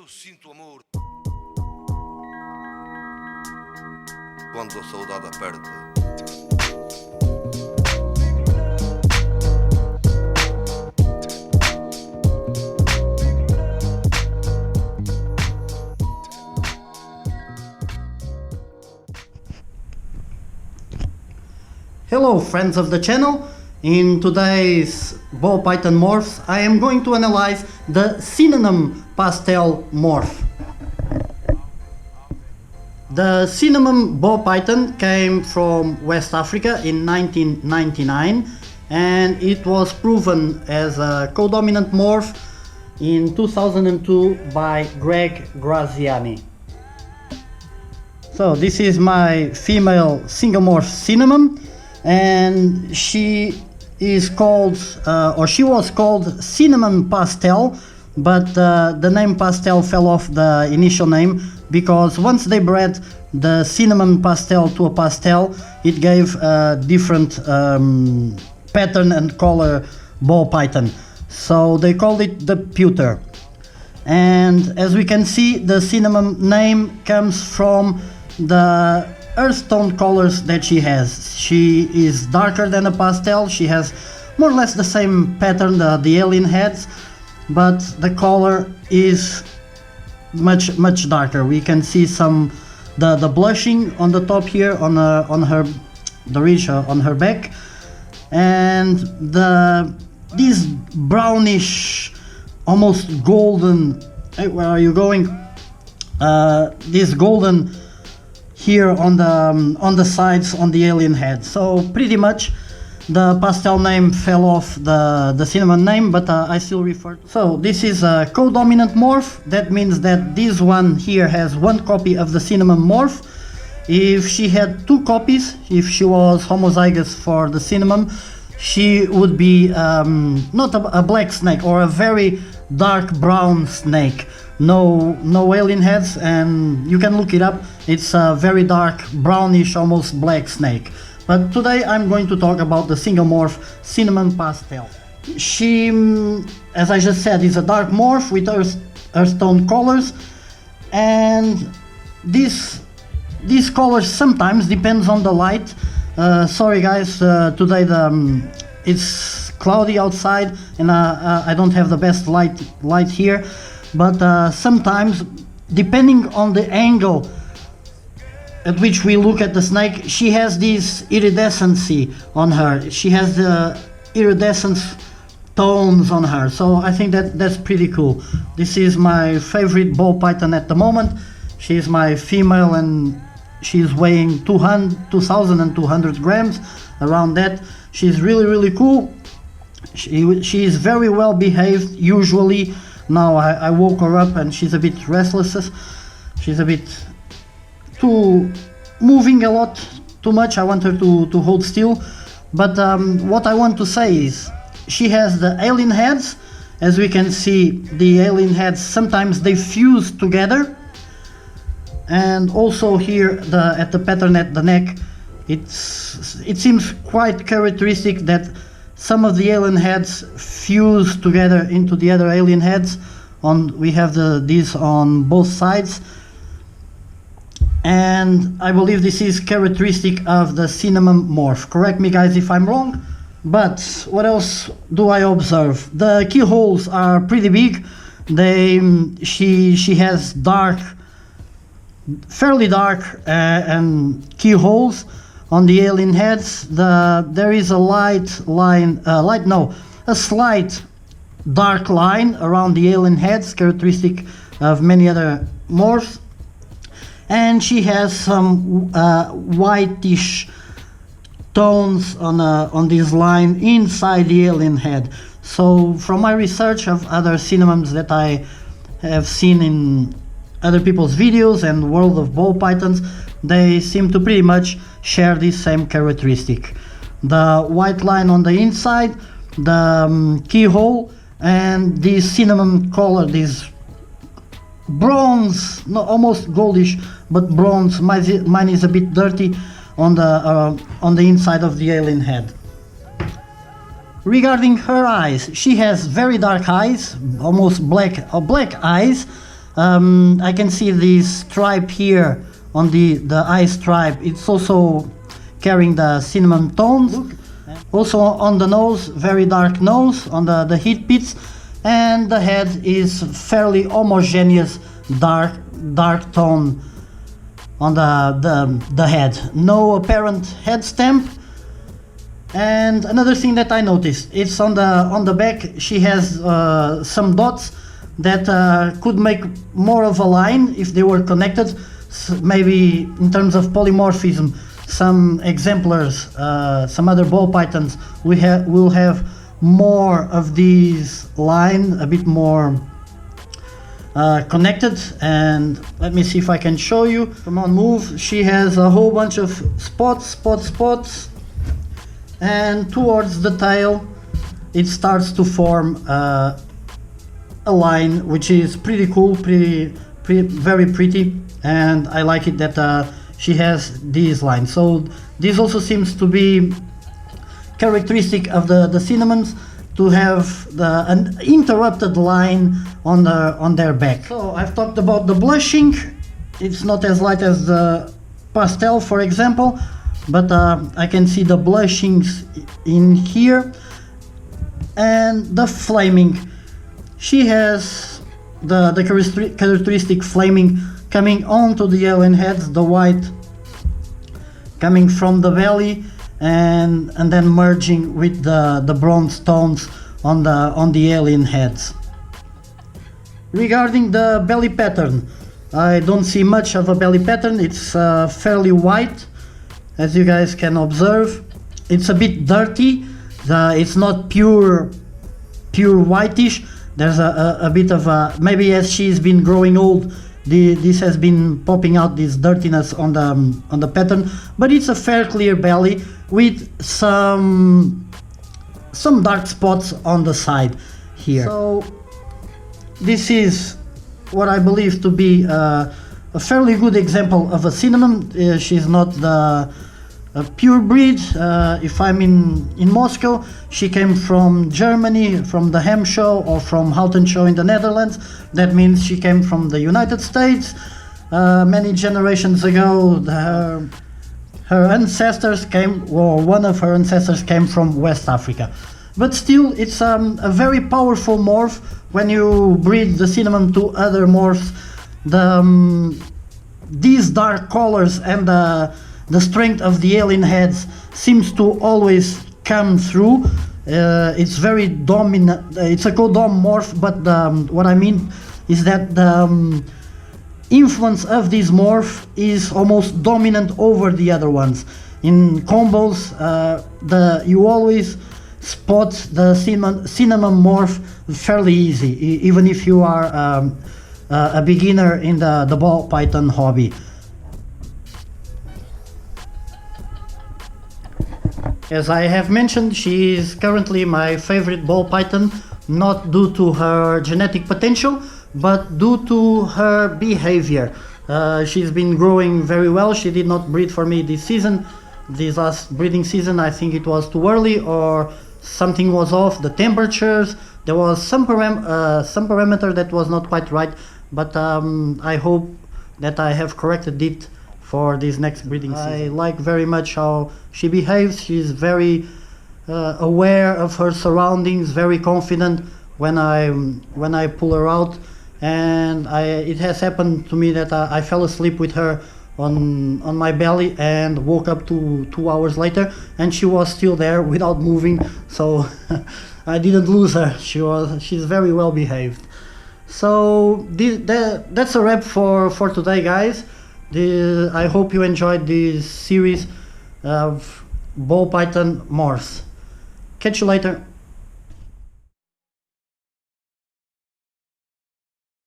sinto amor quando a saudade aperta. Hello friends of the channel. In today's Ball Python Morphs I am going to analyze the Cinnamon Pastel Morph. The Cinnamon Ball Python came from West Africa in 1999 and it was proven as a codominant morph in 2002 by Greg Graziani. So this is my female single morph Cinnamon, and she is called she was called Cinnamon Pastel, but the name Pastel fell off the initial name because once they bred the Cinnamon Pastel to a pastel, it gave a different pattern and color ball python, so they called it the pewter. And as we can see, the Cinnamon name comes from the earth tone colors that she has. She is darker than a pastel. She has more or less the same pattern, the alien heads, but the color is much darker. We can see some the blushing on the top here on her the ridge on her back, and this brownish, almost golden. Hey, where are you going? This golden here on the sides on the alien head. So pretty much the pastel name fell off the Cinnamon name, but I still refer to. So this is a codominant morph. That means that this one here has one copy of the Cinnamon morph. If she had two copies, if she was homozygous for the Cinnamon, she would be not a black snake or a very dark brown snake. No alien heads, and you can look it up. It's a very dark brownish, almost black snake. But today I'm going to talk about the single morph Cinnamon Pastel. She, as I just said, is a dark morph with earth tone colors, and these colors sometimes depends on the light. Sorry guys, today it's cloudy outside and I don't have the best light here, but sometimes depending on the angle at which we look at the snake, she has this iridescency on her. She has the iridescence tones on her, so I think that's pretty cool. This is my favorite ball python at the moment. She's my female and she's weighing 2,200 grams, around that. She's really cool. She is very well behaved usually. Now I woke her up and she's a bit restless. She's a bit moving a lot too much. I want her to hold still. But what I want to say is she has the alien heads. As we can see, the alien heads sometimes they fuse together. And also here at the pattern at the neck, it seems quite characteristic that some of the alien heads fuse together into the other alien heads. We have these on both sides, and I believe this is characteristic of the Cinnamon morph. Correct me guys if I'm wrong. But what else do I observe? The keyholes are pretty big. She has fairly dark and keyholes on the alien heads. There is a slight dark line around the alien heads, characteristic of many other morphs, and she has some whitish tones on this line inside the alien head. So from my research of other cinnamons that I have seen in other people's videos and World of Ball Pythons, they seem to pretty much share this same characteristic. The white line on the inside, the keyhole, and this cinnamon color, this bronze, no, almost goldish, but bronze. Mine is a bit dirty on the inside of the alien head. Regarding her eyes, she has very dark eyes, almost black eyes. I can see this stripe here on the eye stripe. It's also carrying the cinnamon tones. Also on the nose, very dark nose on the heat pits, and the head is fairly homogeneous dark tone on the head. No apparent head stamp. And another thing that I noticed, it's on the back she has some dots that could make more of a line if they were connected. Maybe in terms of polymorphism, some exemplars, some other ball pythons will have more of these line, a bit more connected. And let me see if I can show you. Come on, move. She has a whole bunch of spots, and towards the tail it starts to form a line, which is pretty cool, very pretty, and I like it that she has these lines. So this also seems to be characteristic of the cinnamons, to have an interrupted line on their back. So I've talked about the blushing. It's not as light as the pastel, for example, but I can see the blushings in here. And the flaming, she has the characteristic flaming coming onto the alien heads, the white coming from the belly and then merging with the bronze tones on the alien heads. Regarding the belly pattern, I don't see much of a belly pattern. It's fairly white, as you guys can observe. It's a bit dirty. It's not pure whitish. There's a bit of maybe as she's been growing old, this has been popping out, this dirtiness on the pattern, but it's a fair clear belly with some dark spots on the side here. So this is what I believe to be a fairly good example of a cinnamon. She's not a pure breed. If I'm in Moscow, she came from Germany, from the Ham show, or from Houten show in the Netherlands. That means she came from the United States. Many generations ago, her ancestors came, or one of her ancestors came from West Africa. But still, it's a very powerful morph. When you breed the cinnamon to other morphs, these dark colors and the strength of the alien heads seems to always come through. It's very dominant. It's a codom morph, but what I mean is that the influence of this morph is almost dominant over the other ones. In combos, you always spot the cinnamon morph fairly easy, even if you are a beginner in the ball python hobby. As I have mentioned, she is currently my favorite ball python, not due to her genetic potential, but due to her behavior. She's been growing very well. She did not breed for me this season. This last breeding season, I think it was too early, or something was off, the temperatures. There was some parameter that was not quite right, but I hope that I have corrected it for this next breeding season. I like very much how she behaves. She's very aware of her surroundings, very confident when I pull her out, and it has happened to me that I fell asleep with her on my belly and woke up 2 hours later, and she was still there without moving. So I didn't lose her. She's very well behaved. So that's a wrap for today, guys. I hope you enjoyed this series of ball python morphs. Catch you later.